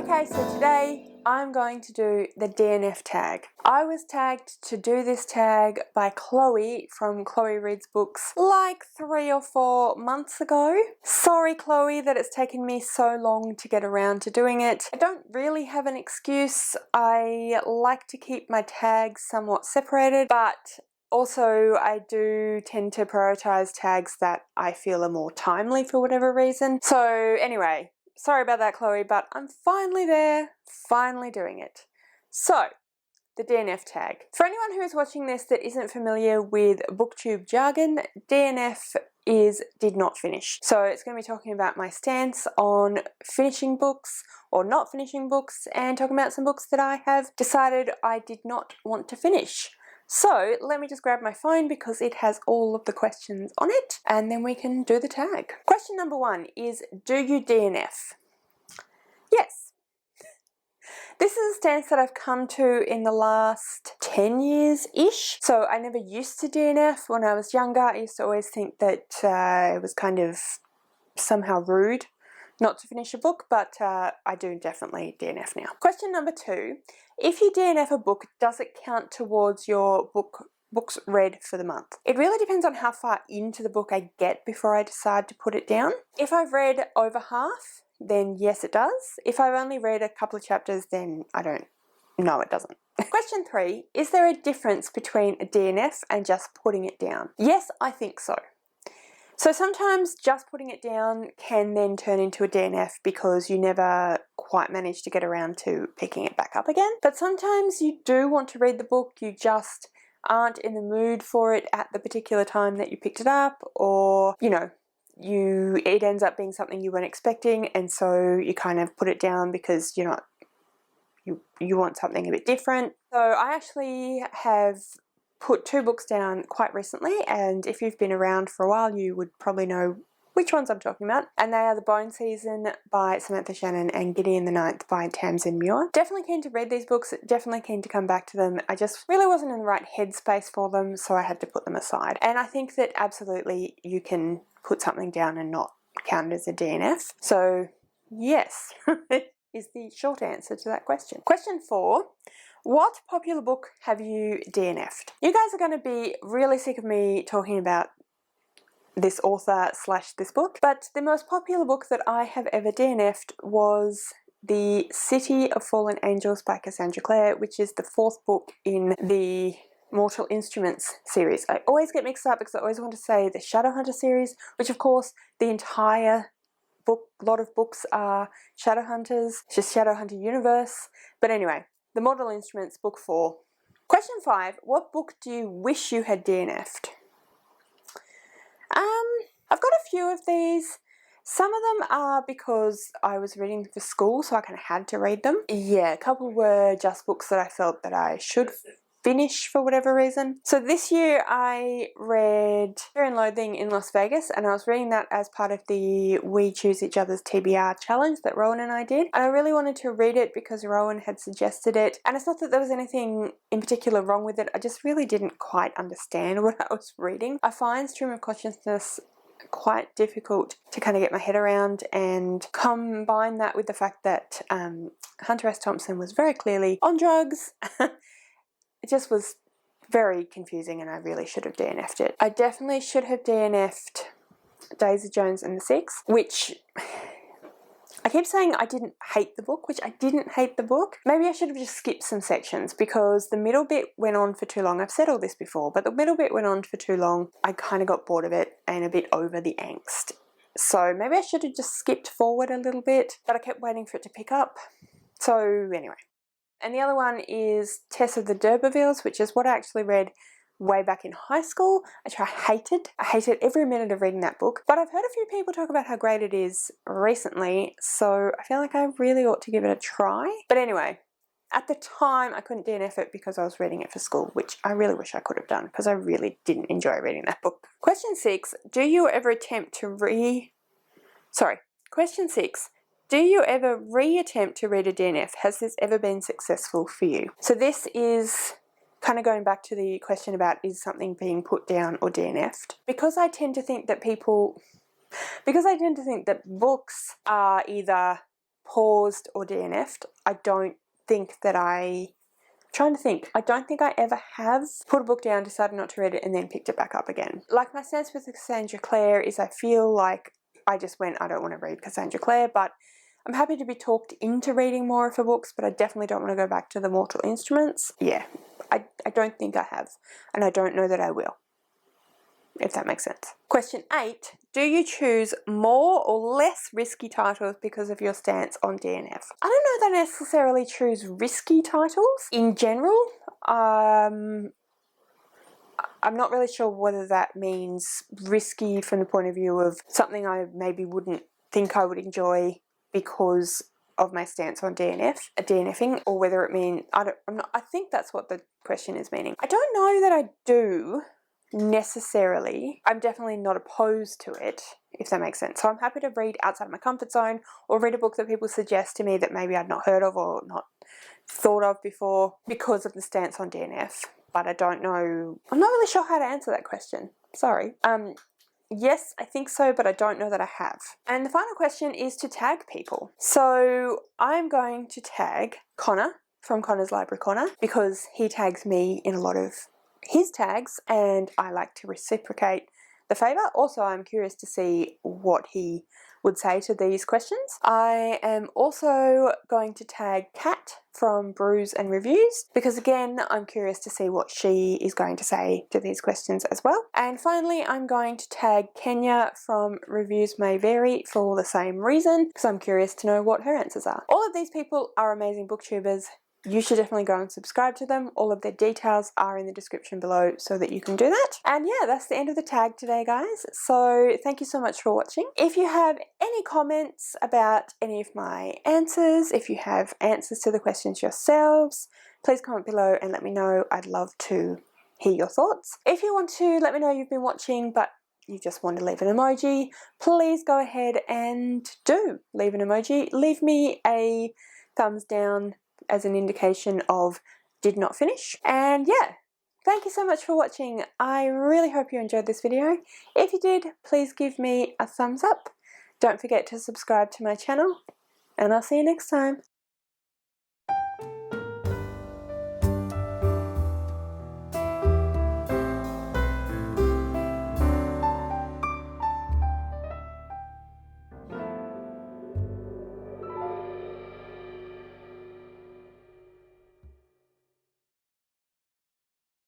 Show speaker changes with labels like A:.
A: Okay, so today I'm going to do the DNF tag. I was tagged to do this tag by Chloe from Chloe Reads Books like 3 or 4 months ago. Sorry Chloe that it's taken me so long to get around to doing it. I don't really have an excuse. I like to keep my tags somewhat separated, but also I do tend to prioritize tags that I feel are more timely for whatever reason. So anyway, sorry about that, Chloe, but I'm finally there, finally doing it. So, the DNF tag. For anyone who is watching this that isn't familiar with booktube jargon, DNF is did not finish. So it's going to be talking about my stance on finishing books or not finishing books, and talking about some books that I have decided I did not want to finish. So let me just grab my phone because it has all of the questions on it, and then we can do the tag. Question number 1 is, do you DNF? Yes. This is a stance that I've come to in the last 10 years-ish. So I never used to DNF. When I was younger, I used to always think that it was kind of somehow rude not to finish a book, but I do definitely DNF now. Question number 2, if you DNF a book, does it count towards your books read for the month? It really depends on how far into the book I get before I decide to put it down. If I've read over half, then yes it does. If I've only read a couple of chapters, then I don't. No, it doesn't. Question 3, is there a difference between a DNF and just putting it down? Yes, I think so. So sometimes just putting it down can then turn into a DNF because you never quite manage to get around to picking it back up again. But sometimes you do want to read the book, you just aren't in the mood for it at the particular time that you picked it up, or, you know, it ends up being something you weren't expecting, and so you kind of put it down because you're not, you want something a bit different. So I actually have put 2 books down quite recently, and if you've been around for a while you would probably know which ones I'm talking about, and they are The Bone Season by Samantha Shannon and Gideon the Ninth by Tamsin Muir. Definitely keen to read these books, definitely keen to come back to them. I just really wasn't in the right headspace for them, so I had to put them aside. And I think that absolutely you can put something down and not count it as a DNF. So yes, is the short answer to that question. Question 4. What popular book have you DNF'd? You guys are going to be really sick of me talking about this author / this book, but the most popular book that I have ever DNF'd was The City of Fallen Angels by Cassandra Clare, which is the 4th book in the Mortal Instruments series. I always get mixed up because I always want to say the Shadowhunter series, which of course the entire lot of books are Shadowhunters, it's just Shadowhunter universe. But anyway, the Mortal Instruments, book 4. Question 5, what book do you wish you had DNF'd? I've got a few of these. Some of them are because I was reading for school, so I kind of had to read them. Yeah, a couple were just books that I felt that I should finish for whatever reason. So this year I read Fear and Loathing in Las Vegas, and I was reading that as part of the We Choose Each Other's TBR challenge that Rowan and I did. And I really wanted to read it because Rowan had suggested it. And it's not that there was anything in particular wrong with it, I just really didn't quite understand what I was reading. I find Stream of Consciousness quite difficult to kind of get my head around, and combine that with the fact that Hunter S. Thompson was very clearly on drugs. It just was very confusing, and I really should have DNF'd it. I definitely should have DNF'd Daisy Jones and the Six, which I keep saying I didn't hate the book, which I didn't hate the book. Maybe I should have just skipped some sections because the middle bit went on for too long. I've said all this before, but the middle bit went on for too long. I kind of got bored of it and a bit over the angst. So maybe I should have just skipped forward a little bit, but I kept waiting for it to pick up. So anyway. And the other one is Tess of the D'Urbervilles, which is what I actually read way back in high school, which I hated. I hated every minute of reading that book, but I've heard a few people talk about how great it is recently, so I feel like I really ought to give it a try. But anyway, at the time I couldn't DNF it because I was reading it for school, which I really wish I could have done because I really didn't enjoy reading that book. Question 6, do you ever attempt to Question 6. Do you ever re-attempt to read a DNF? Has this ever been successful for you? So this is kind of going back to the question about is something being put down or DNF'd. Because I tend to think that books are either paused or DNF'd. I don't think that I don't think I ever have put a book down, decided not to read it, and then picked it back up again. Like my stance with Cassandra Clare is I feel like I just went, I don't want to read Cassandra Clare, but I'm happy to be talked into reading more of her books, but I definitely don't want to go back to the Mortal Instruments. Yeah, I don't think I have, and I don't know that I will, if that makes sense. Question 8. Do you choose more or less risky titles because of your stance on DNF? I don't know that I necessarily choose risky titles in general. I'm not really sure whether that means risky from the point of view of something I maybe wouldn't think I would enjoy because of my stance on DNFing, or whether it means I think that's what the question is meaning. I don't know that I do necessarily. I'm definitely not opposed to it, if that makes sense. So I'm happy to read outside of my comfort zone, or read a book that people suggest to me that maybe I'd not heard of or not thought of before because of the stance on DNF. But I don't know, I'm not really sure how to answer that question. Sorry. Yes, I think so, but I don't know that I have. And the final question is to tag people. So I'm going to tag Connor from Connor's Library Corner because he tags me in a lot of his tags and I like to reciprocate the favour. Also, I'm curious to see what he would say to these questions. I am also going to tag Kat from Brews and Reviews because again, I'm curious to see what she is going to say to these questions as well. And finally, I'm going to tag Kenya from Reviews May Vary for the same reason because I'm curious to know what her answers are. All of these people are amazing booktubers. You should definitely go and subscribe to them. All of their details are in the description below so that you can do that. And yeah, that's the end of the tag today, guys. So thank you so much for watching. If you have any comments about any of my answers, if you have answers to the questions yourselves, please comment below and let me know. I'd love to hear your thoughts. If you want to let me know you've been watching but you just want to leave an emoji, please go ahead and do leave an emoji. Leave me a thumbs down as an indication of did not finish. And yeah, thank you so much for watching. I really hope you enjoyed this video. If you did, please give me a thumbs up. Don't forget to subscribe to my channel, and I'll see you next time.